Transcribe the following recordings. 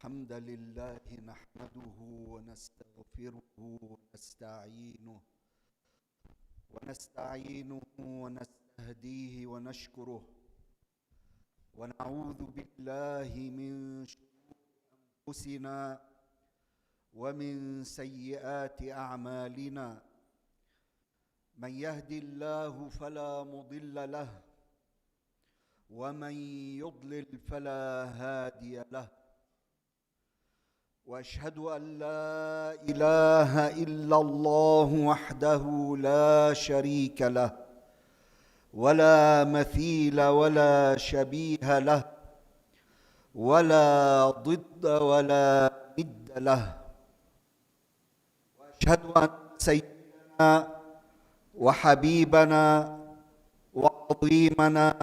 الحمد لله نحمده ونستغفره ونستعينه ونستهديه ونشكره ونعوذ بالله من شرور أنفسنا ومن سيئات أعمالنا. من يهد الله فلا مضل له ومن يضلل فلا هادي له، واشهد ان لا اله الا الله وحده لا شريك له ولا مثيل ولا شبيه له ولا ضد ولا ند له، واشهد ان سيدنا وحبيبنا وعظيمنا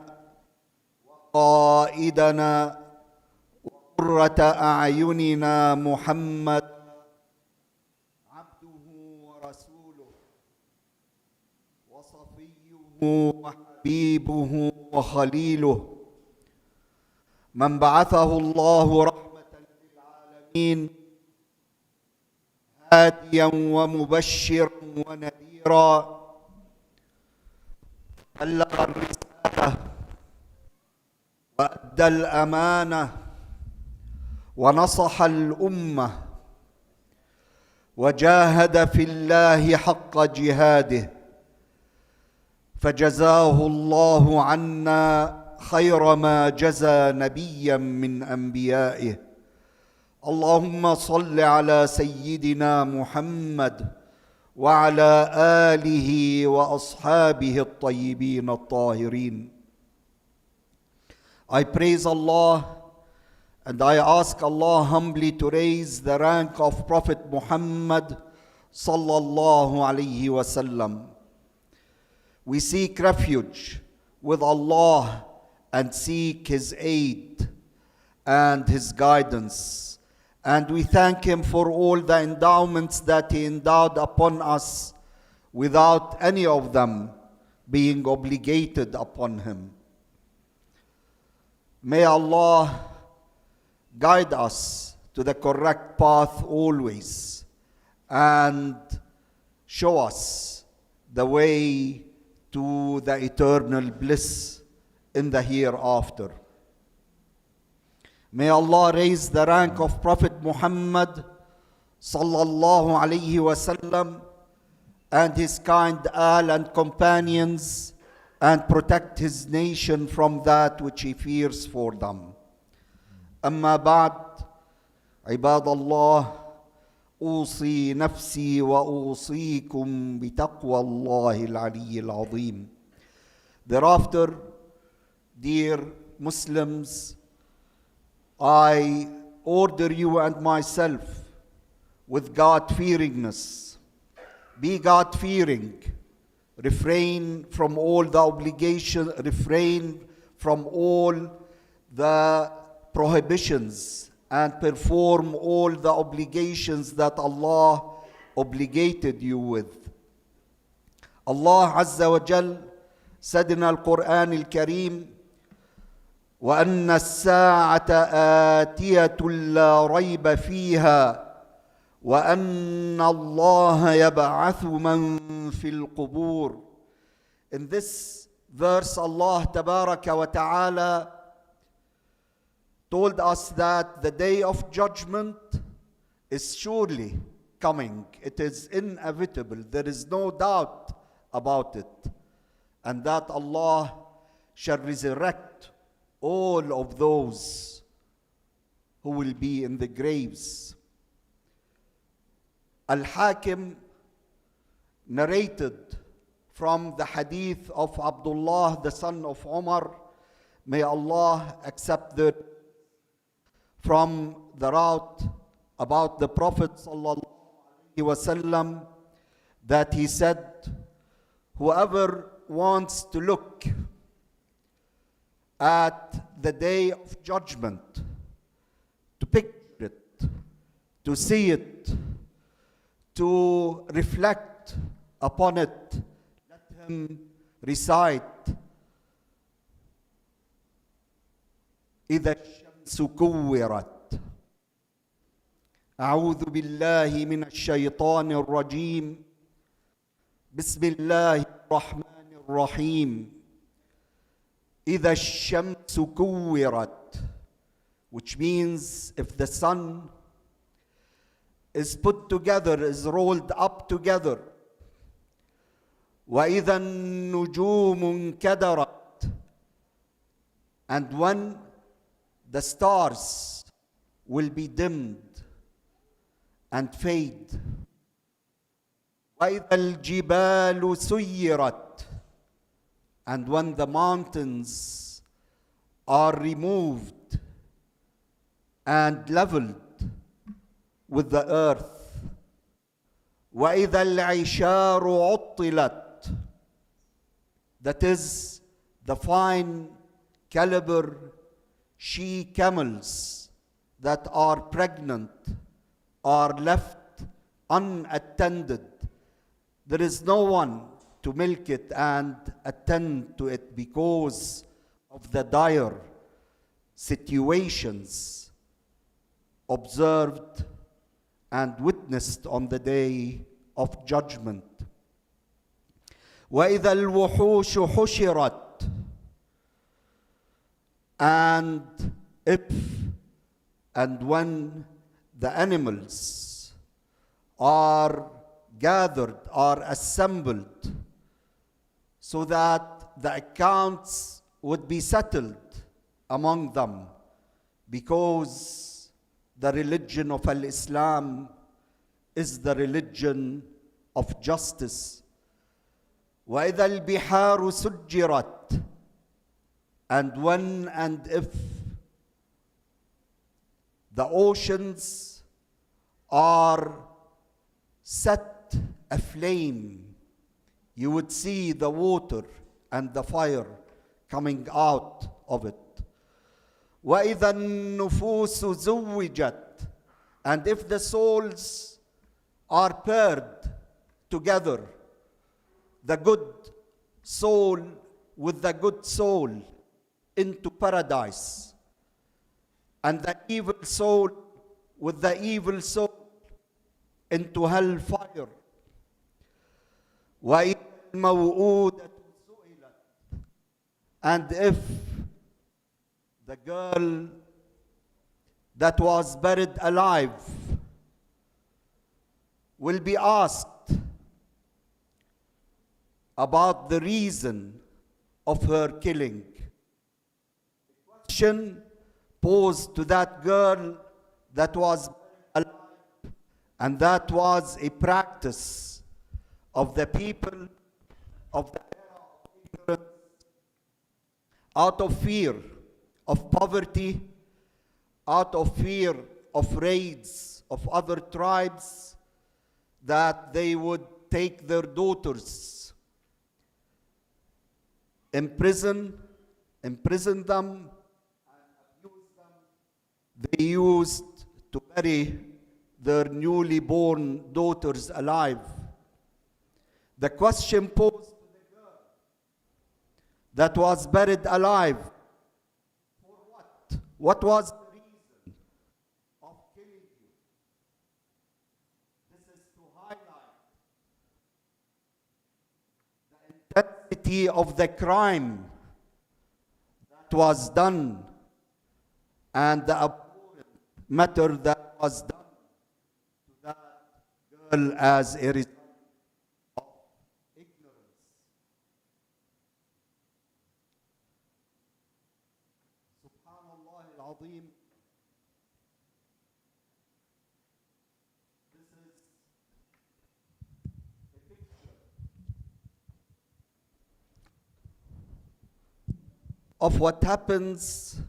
وقائدنا وقرة أعيننا محمد عبده ورسوله وصفيه وحبيبه وخليله، من بعثه الله رحمة للعالمين هاديا ومبشرا ونذيرا، بلغ الرسالة وأدى الأمانة ونصح الأمة وجاهد في الله حق جهاده، فجزاه الله عنا خير ما جزى نبيا من أنبيائه. اللهم صل على سيدنا محمد وعلى آله وأصحابه الطيبين الطاهرين. I praise Allah and I ask Allah humbly to raise the rank of Prophet Muhammad sallallahu alaihi wasallam. We seek refuge with Allah and seek His aid and His guidance. And we thank Him for all the endowments that He endowed upon us without any of them being obligated upon Him. May Allah guide us to the correct path always and show us the way to the eternal bliss in the hereafter. May Allah raise the rank of Prophet Muhammad sallallahu alaihi wasallam and his kind al and companions and protect his nation from that which he fears for them. أما بعد، عباد الله، أوصي نفسي وأوصيكم بتقوى الله العلي العظيم. Thereafter, dear Muslims, I order you and myself with God-fearingness. Be God-fearing. Refrain from all the obligation, refrain from all the prohibitions, and perform all the obligations that Allah obligated you with. Allah Azza wa Jal said in Al-Quran Al-Kareem, وَأَنَّ السَّاعَةَ آتِيَةٌ لَا رَيْبَ فِيهَا وَأَنَّ اللَّهَ يَبْعَثُ مَنْ فِي الْقُبُورِ. In this verse, Allah Tabaraka wa Ta'ala told us that the day of judgment is surely coming. It is inevitable. There is no doubt about it. And that Allah shall resurrect all of those who will be in the graves. Al-Hakim narrated from the hadith of Abdullah, the son of Umar, may Allah accept the from the route about the Prophet sallallahu alaihi wasallam, that he said, whoever wants to look at the day of judgment, to picture it, to see it, to reflect upon it, let him recite إذا الشمس كورت أعوذ بالله من الشيطان الرجيم. بسم الله الرحمن الرحيم. إذا الشمس كورت, which means if the sun is put together, is rolled up together. وإذا النجوم انكدرت, and when the stars will be dimmed and fade. وإذا الجبال سيرت, and when the mountains are removed and leveled with the earth. وإذا العشار عطلت, that is the fine caliber she camels that are pregnant are left unattended. There is no one to milk it and attend to it because of the dire situations observed and witnessed on the day of judgment. وَإِذَا الْوُحُوشُ حُشِرَتْ, and if and when the animals are gathered, are assembled, so that the accounts would be settled among them, because the religion of Islam is the religion of justice. وَإِذَا الْبِحَارُ سُجِّرَتْ, and when and if the oceans are set aflame, you would see the water and the fire coming out of it. وَإِذَا النُّفُوسُ زُوِّجَتْ, and if the souls are paired together, the good soul with the good soul into paradise, and the evil soul with the evil soul into hellfire. وَإِذَا الْمَوْءُودَةُ سُئِلَتْ, and if the girl that was buried alive will be asked about the reason of her killing. The question posed to that girl that was alive, and that was a practice of the people of the era of ignorance, out of fear of poverty, out of fear of raids of other tribes, that they would take their daughters, imprison them, and abuse them. They used to bury their newly born daughters alive. The question posed to the girl that was buried alive, for what? What was the reason of killing you? This is to highlight the intensity of the crime that was done and the abhorrent matter that was done to that girl as a result of ignorance. Subhanallah al-Azim. This is a picture of what happens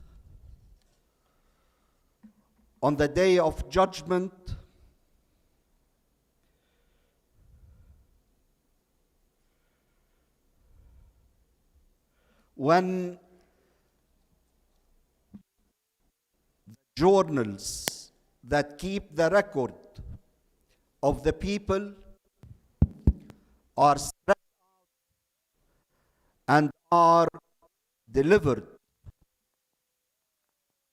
on the day of judgment when the journals that keep the record of the people are spread and are delivered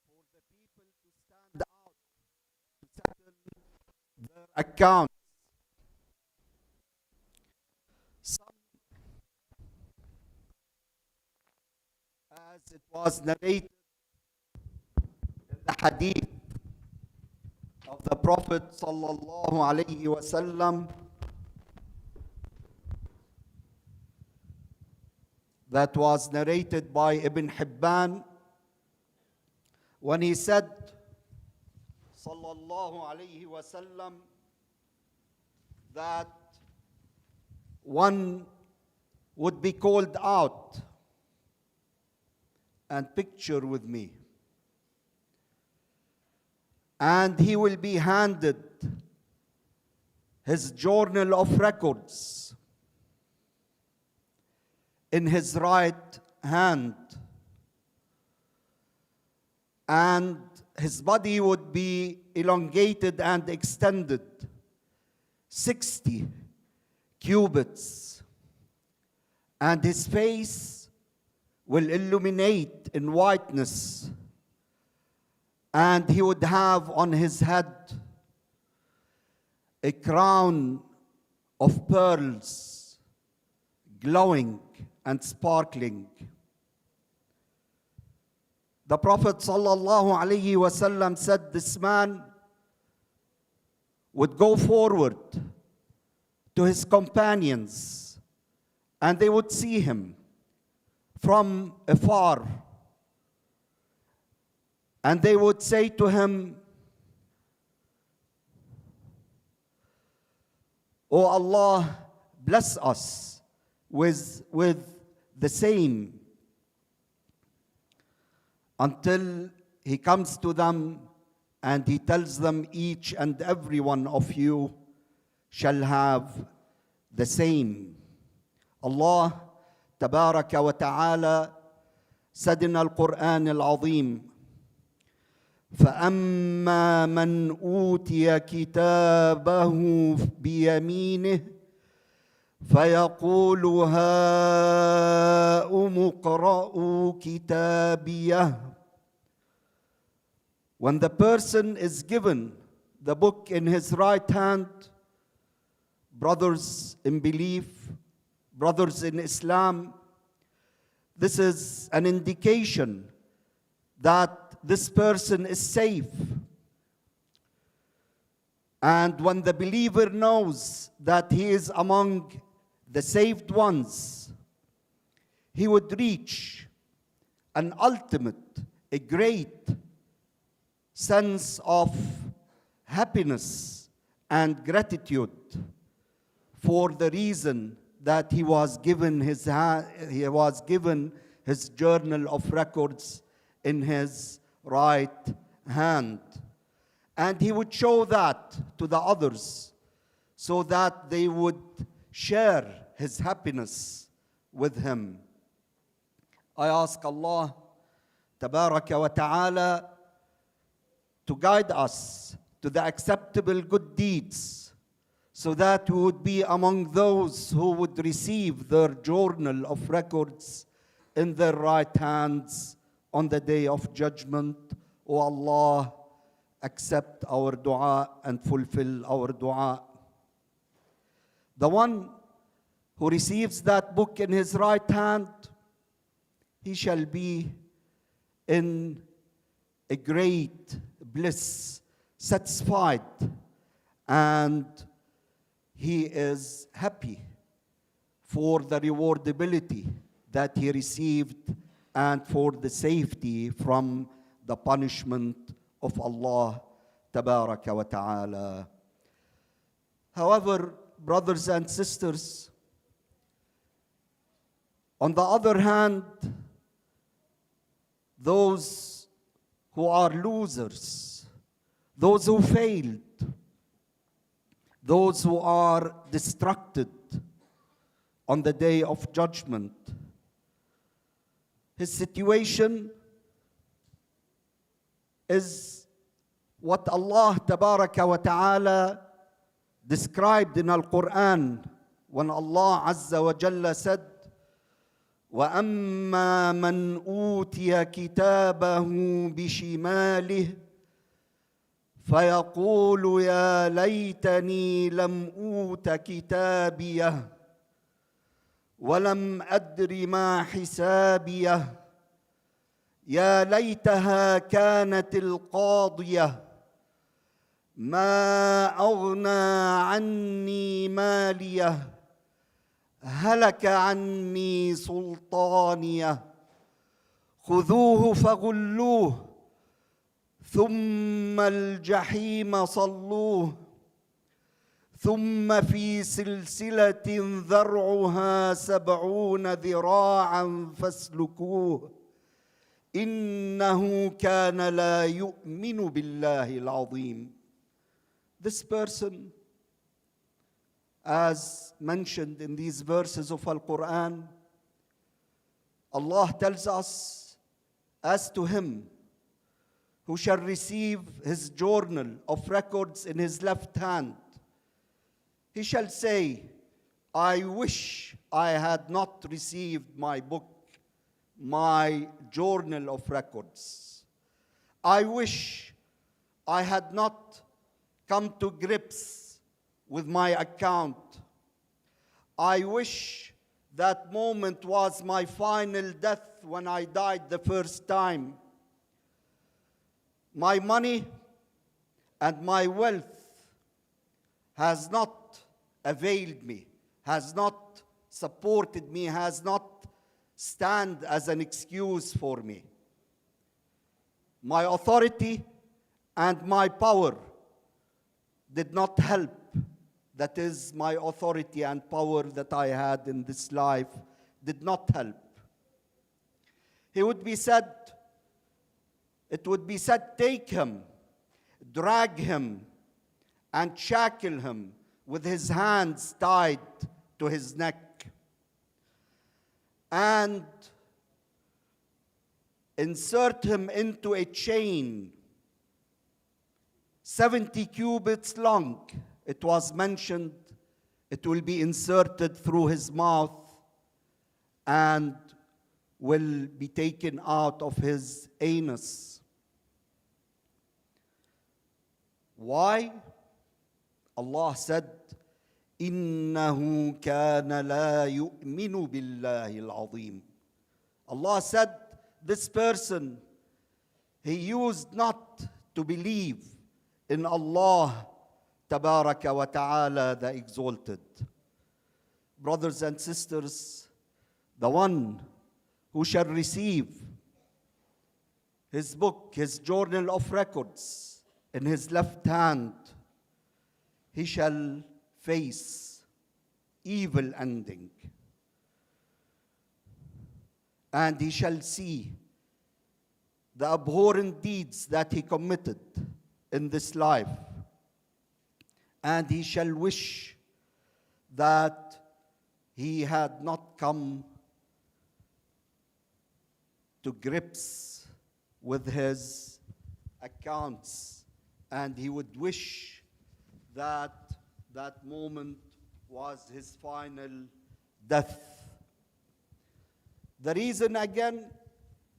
for the people to stand out to settle account. Some, as it was narrated in the hadith of the Prophet sallallahu alaihi wasallam, that was narrated by Ibn Hibban, when he said, sallallahu alaihi wasallam, that one would be called out, and picture with me, and he will be handed his journal of records in his right hand, and his body would be elongated and extended 60 cubits, and his face will illuminate in whiteness, and he would have on his head a crown of pearls, glowing and sparkling. The Prophet sallallahu alaihi wasallam said this man would go forward to his companions, and they would see him from afar, and they would say to him, "Oh Allah, bless us with the same," until he comes to them and he tells them, "Each and every one of you shall have the same." Allah tabaraka wa ta'ala said in Al-Quran Al-Azim, فَأَمَّا مَنْ أُوتِيَ كِتَابَهُ بِيَمِينِهِ فَيَقُولُ هَاؤُمُ اقْرَءُوا كِتَابِيَهْ. When the person is given the book in his right hand, brothers in belief, brothers in Islam, this is an indication that this person is safe. And when the believer knows that he is among the saved ones, he would reach an ultimate, a great sense of happiness and gratitude for the reason that he was given his journal of records in his right hand. And he would show that to the others so that they would share his happiness with him. I ask Allah tabaraka wa ta'ala to guide us to the acceptable good deeds, so that we would be among those who would receive their journal of records in their right hands on the day of judgment. O Allah, accept our dua and fulfill our dua. The one who receives that book in his right hand, he shall be in a great bliss, satisfied, and he is happy for the rewardability that he received and for the safety from the punishment of Allah tabaraka wa ta'ala. However, brothers and sisters, on the other hand, those who are losers, those who failed, those who are distracted on the day of judgment, his situation is what Allah tabaraka wa ta'ala described in Al-Quran when Allah Azza wa Jalla said, وَأَمَّا مَنْ أُوتِيَ كِتَابَهُ بِشِمَالِهِ فيقول يا ليتني لم أوت كتابيه ولم أدر ما حسابيه يا ليتها كانت القاضية ما أغنى عني ماليه هلك عني سلطانيه خذوه فغلوه ثم الجحيم صلوه ثم في سلسلة ذرعها 70 ذراعا فاسلكوه إنه كان لا يؤمن بالله العظيم. This person, as mentioned in these verses of Al-Quran, Allah tells us, as to him who shall receive his journal of records in his left hand, he shall say, I wish I had not received my book, my journal of records. I wish I had not come to grips with my account. I wish that moment was my final death when I died the first time. My money and my wealth has not availed me, has not supported me, has not stand as an excuse for me. My authority and my power did not help. That is, my authority and power that I had in this life did not help. It would be said, take him, drag him, and shackle him with his hands tied to his neck, and insert him into a chain 70 cubits long. It was mentioned it will be inserted through his mouth and will be taken out of his anus. Why? Allah said, إِنَّهُ كَانَ لَا يُؤْمِنُ بِاللَّهِ الْعَظِيمِ. Allah said, this person, he used not to believe in Allah Tabaraka wa Ta'ala, the Exalted. Brothers and sisters, the one who shall receive his book, his journal of records in his left hand, he shall face evil ending. And he shall see the abhorrent deeds that he committed in this life. And he shall wish that he had not come to grips with his accounts, and he would wish that that moment was his final death. The reason, again,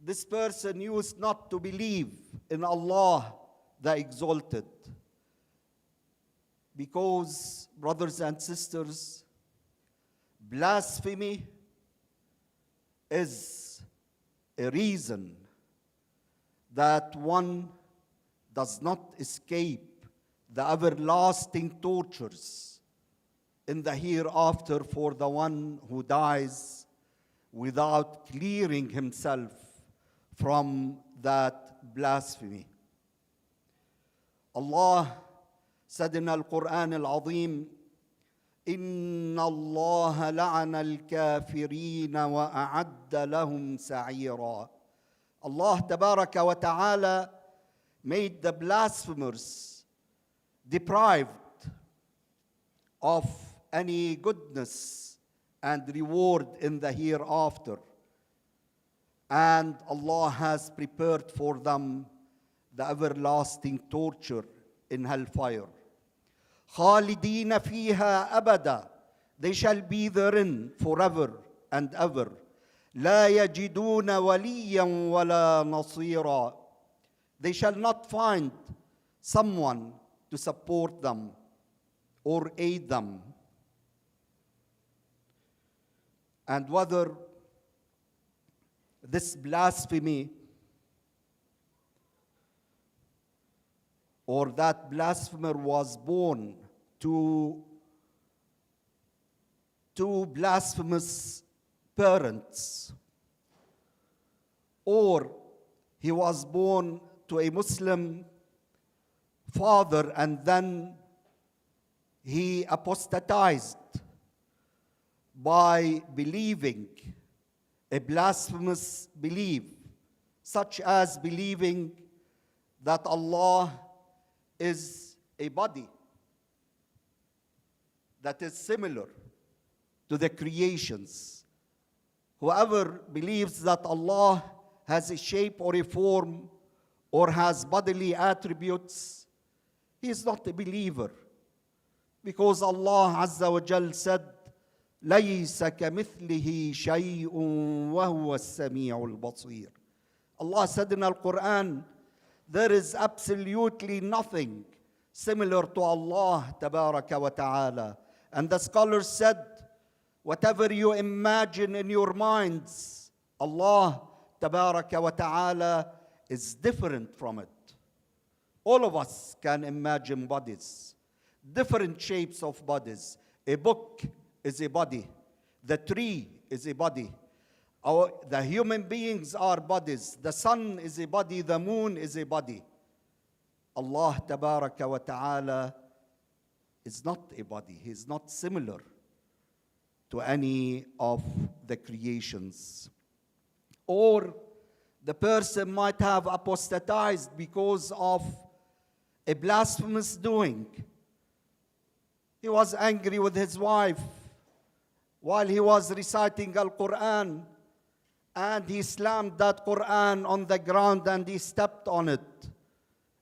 this person used not to believe in Allah the Exalted, because, brothers and sisters, blasphemy is a reason that one does not escape the everlasting tortures in the hereafter for the one who dies without clearing himself from that blasphemy. Allah said in Al-Quran Al-Azim, إِنَّ اللَّهَ لَعَنَ الْكَافِرِينَ وَأَعَدَّ لَهُمْ سَعِيرًا. Allah Tabaraka wa Ta'ala made the blasphemers deprived of any goodness and reward in the hereafter. And Allah has prepared for them the everlasting torture in hellfire. خالدين فيها أبدا. They shall be therein forever and ever. لا يجدون وليا ولا نصيرا. They shall not find someone to support them or aid them. And whether this blasphemy or that blasphemer was born to two blasphemous parents, or he was born to a Muslim father and then he apostatized by believing a blasphemous belief, such as believing that Allah is a body that is similar to the creations. Whoever believes that Allah has a shape or a form or has bodily attributes, he is not a believer. Because Allah Azza wa Jal said, لَيْسَ كَمِثْلِهِ شَيْءٌ وَهُوَ السَّمِيعُ الْبَصِيرُ. Allah said in Al-Quran, there is absolutely nothing similar to Allah Tabaraka wa Ta'ala. And the scholars said, whatever you imagine in your minds, Allah Tabaraka wa Ta'ala is different from it. All of us can imagine bodies, different shapes of bodies. A book is a body. The tree is a body. The human beings are bodies. The sun is a body. The moon is a body. Allah Tabaraka wa Ta'ala is not a body. He is not similar to any of the creations. Or the person might have apostatized because of a blasphemous doing. He was angry with his wife while he was reciting Al-Quran, and he slammed that Quran on the ground and he stepped on it.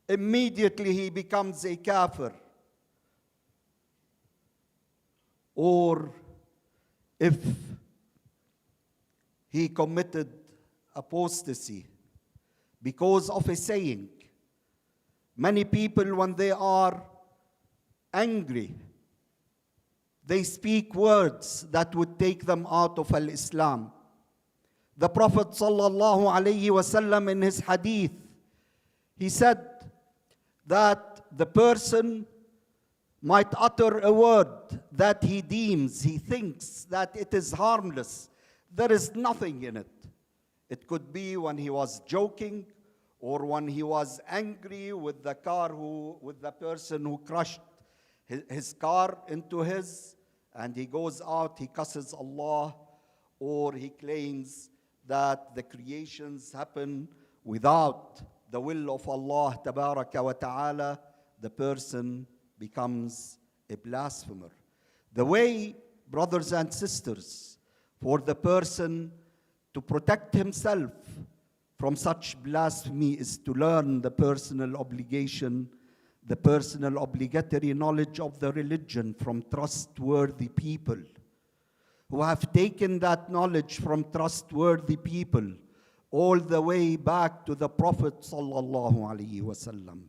Immediately he becomes a kafir. Or if he committed apostasy because of a saying. Many people, when they are angry, they speak words that would take them out of Al-Islam. The Prophet sallallahu alaihi wasallam in his hadith, he said that the person might utter a word that he deems, he thinks that it is harmless. There is nothing in it. It could be when he was joking or when he was angry with the person who crushed his car into his, and he goes out, he curses Allah, or he claims that the creations happen without the will of Allah Tabaraka wa Ta'ala. The person becomes a blasphemer. The way, brothers and sisters, for the person to protect himself from such blasphemy is to learn the personal obligation, the personal obligatory knowledge of the religion from trustworthy people who have taken that knowledge from trustworthy people all the way back to the Prophet sallallahu alaihi wasallam.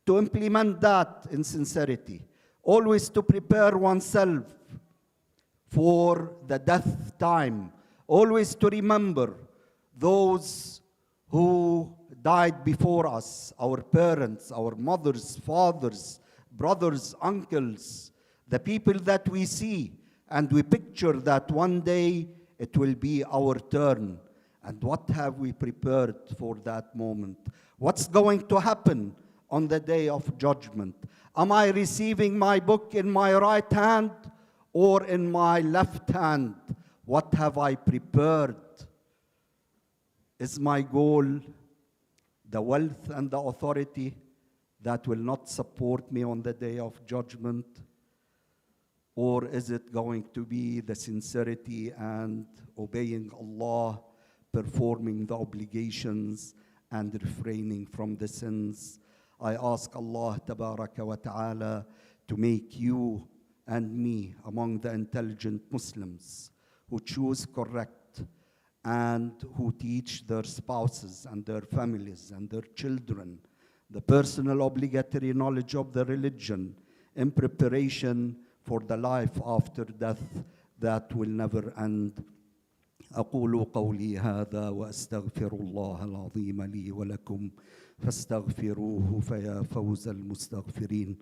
To implement that in sincerity, always to prepare oneself for the death time, always to remember those who died before us, our parents, our mothers, fathers, brothers, uncles, the people that we see, and we picture that one day it will be our turn. And what have we prepared for that moment? What's going to happen on the day of judgment? Am I receiving my book in my right hand or in my left hand? What have I prepared? Is my goal the wealth and the authority that will not support me on the day of judgment? Or is it going to be the sincerity and obeying Allah, performing the obligations and refraining from the sins? I ask Allah Tabaraka wa Ta'ala to make you and me among the intelligent Muslims who choose correct and who teach their spouses and their families and their children the personal obligatory knowledge of the religion in preparation for the life after death that will never end. أقول قولي هذا وأستغفر الله العظيم لي ولكم فاستغفروه فيا فوز المستغفرين.